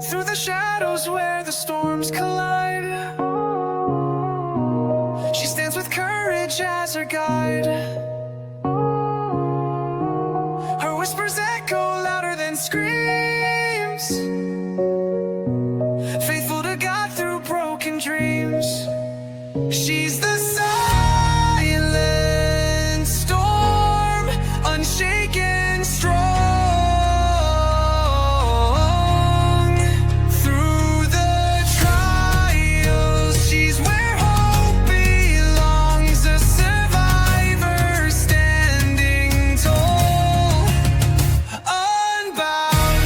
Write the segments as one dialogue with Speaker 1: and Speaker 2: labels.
Speaker 1: Through the shadows where the storms collide, she stands with courage as her guide. Her whispers echo louder than screams, faithful to God through broken dreams. She's the silent storm, unshaken, strong. Through the trials, she's where hope belongs, a survivor standing tall, unbound.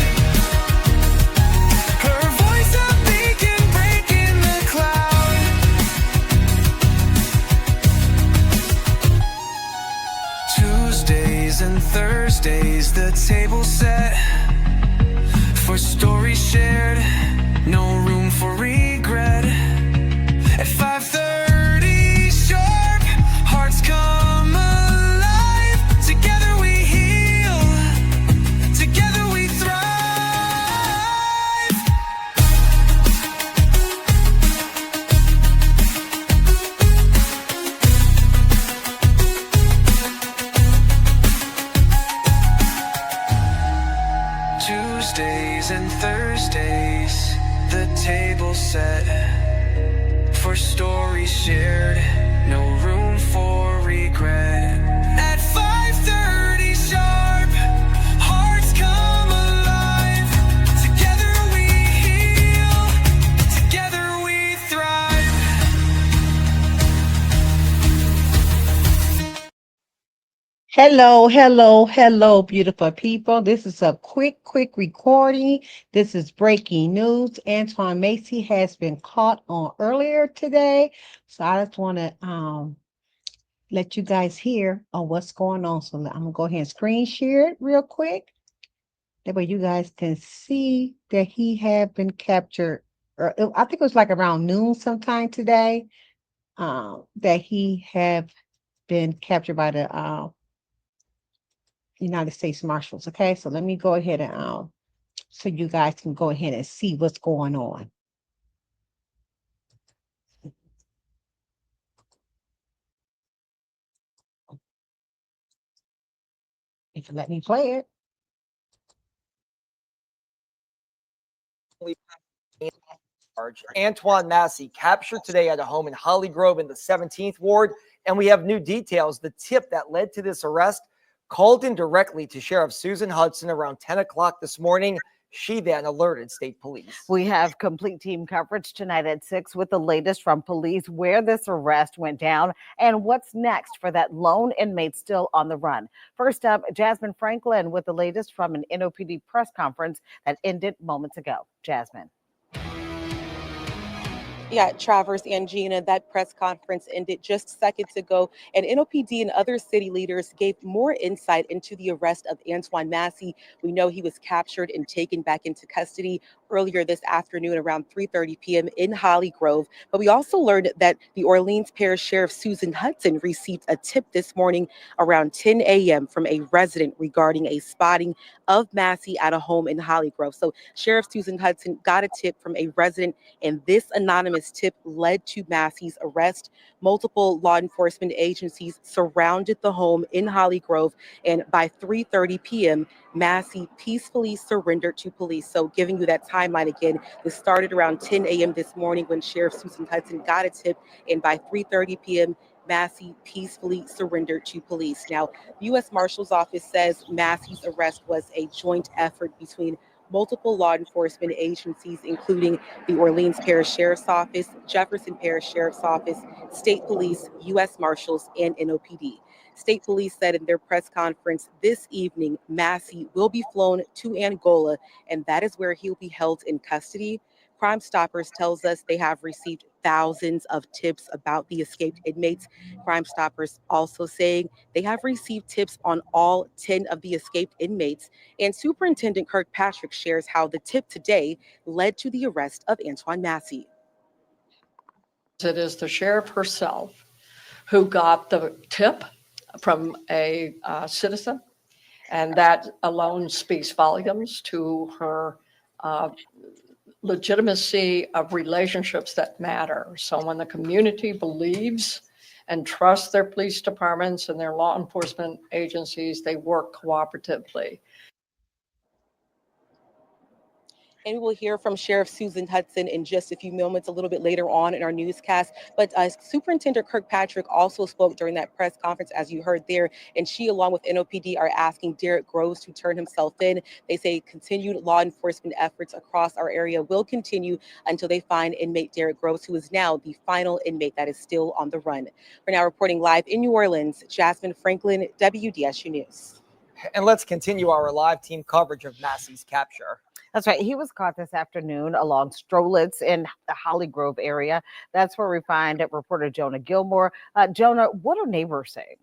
Speaker 1: Her voice a beacon breaking the cloud. Tuesdays and Thursdays, the table set for stories shared, no room for regret. At 5:30 sharp, hearts come alive. Together we heal, together we thrive. Tuesdays and Thursdays, the table set for stories shared, no room for regret. At 5:30 sharp, hearts come alive. Together we heal, together we thrive.
Speaker 2: Hello, beautiful people. This is a quick recording. This is breaking news. Antoine Massey has been caught on earlier today. So I just want to let you guys hear what's going on. So I'm gonna go ahead and screen share it real quick. That way you guys can see that he had been captured. I think it was like around noon sometime today. That he have been captured by the United States Marshals. Okay, so let me go ahead and so you guys can go ahead and see what's going on. If you let me play it.
Speaker 3: Antoine Massey captured today at a home in Holly Grove in the 17th Ward. And we have new details. The tip that led to this arrest called in directly to Sheriff Susan Hudson around 10 o'clock this morning. She then alerted state police.
Speaker 4: We have complete team coverage tonight at 6 with the latest from police, where this arrest went down and what's next for that lone inmate still on the run. First up, Jasmine Franklin with the latest from an NOPD press conference that ended moments ago. Jasmine.
Speaker 5: Yeah, Travers and Gina, that press conference ended just seconds ago, and NOPD and other city leaders gave more insight into the arrest of Antoine Massey. We know he was captured and taken back into custody earlier this afternoon around 3:30 p.m. in Holly Grove. But we also learned that the Orleans Parish Sheriff Susan Hudson received a tip this morning around 10 a.m. from a resident regarding a spotting of Massey at a home in Holly Grove. So Sheriff Susan Hudson got a tip from a resident, and this anonymous tip led to Massey's arrest. Multiple law enforcement agencies surrounded the home in Holly Grove, and by 3:30 p.m., Massey peacefully surrendered to police. So giving you that timeline again, this started around 10 a.m. this morning when Sheriff Susan Hudson got a tip, and by 3:30 p.m., Massey peacefully surrendered to police. Now, the U.S. Marshal's Office says Massey's arrest was a joint effort between multiple law enforcement agencies, including the Orleans Parish Sheriff's Office, Jefferson Parish Sheriff's Office, State Police, U.S. Marshals, and NOPD. State Police said in their press conference this evening, Massey will be flown to Angola, and that is where he'll be held in custody. Crime Stoppers tells us they have received thousands of tips about the escaped inmates. Crime Stoppers also saying they have received tips on all 10 of the escaped inmates. And Superintendent Kirkpatrick shares how the tip today led to the arrest of Antoine Massey.
Speaker 6: It is the sheriff herself who got the tip from a citizen, and that alone speaks volumes to her legitimacy of relationships that matter. So when the community believes and trusts their police departments and their law enforcement agencies, they work cooperatively.
Speaker 5: And we will hear from Sheriff Susan Hudson in just a few moments, a little bit later on in our newscast. But Superintendent Kirkpatrick also spoke during that press conference, as you heard there, and she, along with NOPD, are asking Derek Groves to turn himself in. They say continued law enforcement efforts across our area will continue until they find inmate Derek Groves, who is now the final inmate that is still on the run. We're now reporting live in New Orleans. Jasmine Franklin, WDSU News.
Speaker 3: And let's continue our live team coverage of Massey's capture.
Speaker 4: That's right. He was caught this afternoon along Strolitz in the Holly Grove area. That's where we find reporter Jonah Gilmore. Jonah, what are neighbors saying?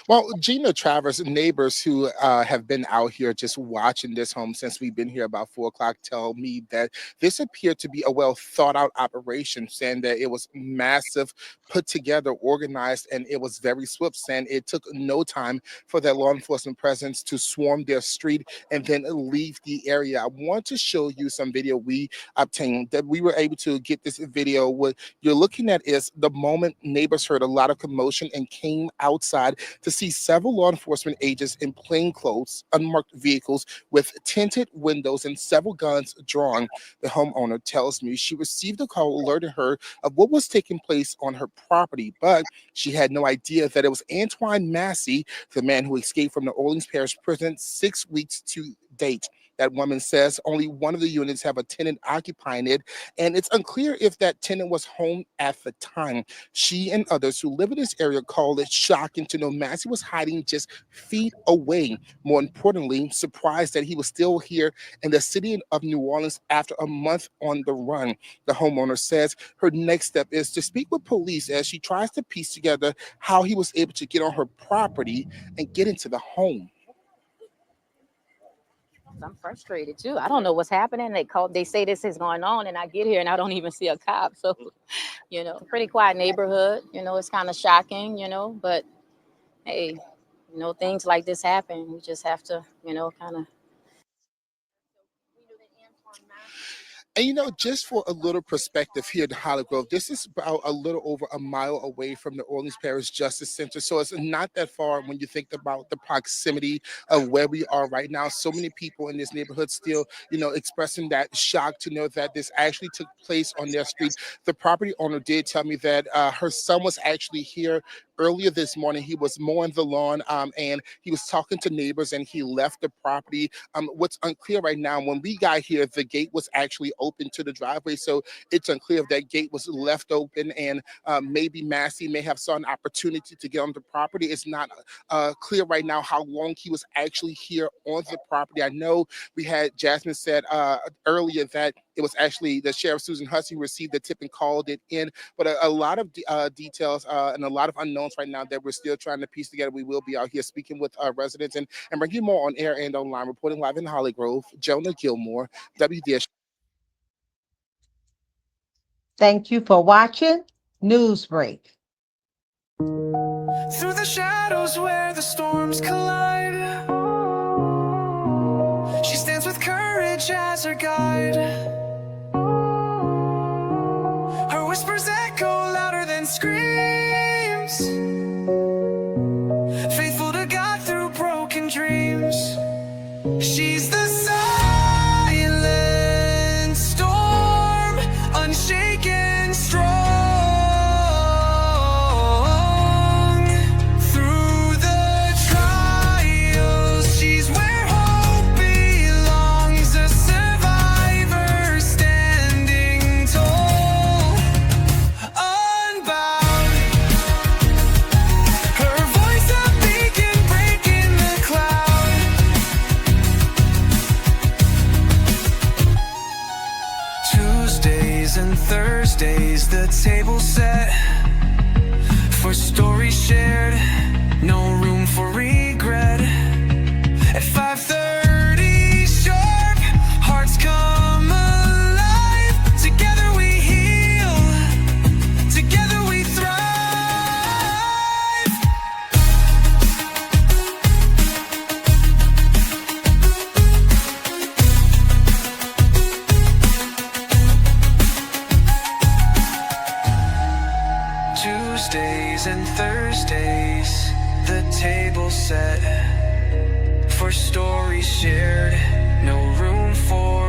Speaker 7: Well, Gina Travers, neighbors who have been out here just watching this home since we've been here about 4 o'clock, tell me that this appeared to be a well thought out operation, saying that it was massive, put together, organized, and it was very swift, saying it took no time for their law enforcement presence to swarm their street and then leave the area. I want to show you some video we obtained that we were able to get this video. What you're looking at is the moment neighbors heard a lot of commotion and came outside to see several law enforcement agents in plain clothes, unmarked vehicles with tinted windows and several guns drawn. The homeowner tells me she received a call alerting her of what was taking place on her property, but she had no idea that it was Antoine Massey, the man who escaped from the Orleans Parish prison 6 weeks to date. That woman says only one of the units have a tenant occupying it, and it's unclear if that tenant was home at the time. She and others who live in this area call it shocking to know Massey was hiding just feet away. More importantly, surprised that he was still here in the city of New Orleans after a month on the run. The homeowner says her next step is to speak with police as she tries to piece together how he was able to get on her property and get into the home.
Speaker 8: I'm frustrated too. I don't know what's happening. They say this is going on, and I get here and I don't even see a cop. So, pretty quiet neighborhood. It's kind of shocking, but hey, things like this happen. We just have to, kind of.
Speaker 7: And just for a little perspective here in Holly Grove, this is about a little over a mile away from the Orleans Parish Justice Center. So it's not that far when you think about the proximity of where we are right now. So many people in this neighborhood still, expressing that shock to know that this actually took place on their street. The property owner did tell me that her son was actually here earlier this morning. He was mowing the lawn and he was talking to neighbors and he left the property. What's unclear right now, when we got here, the gate was actually open to the driveway. So it's unclear if that gate was left open and maybe Massey may have saw an opportunity to get on the property. It's not clear right now how long he was actually here on the property. I know we had Jasmine said earlier that it was actually the Sheriff Susan Hudson who received the tip and called it in, but a lot of details and a lot of unknowns right now that we're still trying to piece together. We will be out here speaking with residents and bringing you more on air and online. Reporting live in Holly Grove, Jonah Gilmore, WDSU.
Speaker 2: Thank you for watching Newsbreak.
Speaker 1: Through the shadows where the storms collide, she stands with courage as her guide. Her whispers echo louder than screams, faithful to God through broken dreams. She's the silent storm, unshaken, strong. Through the trials, she's where hope belongs, a survivor standing tall, unbound. Her voice a beacon breaking the cloud. Tuesdays and Thursdays, the table set for stories shared, no room for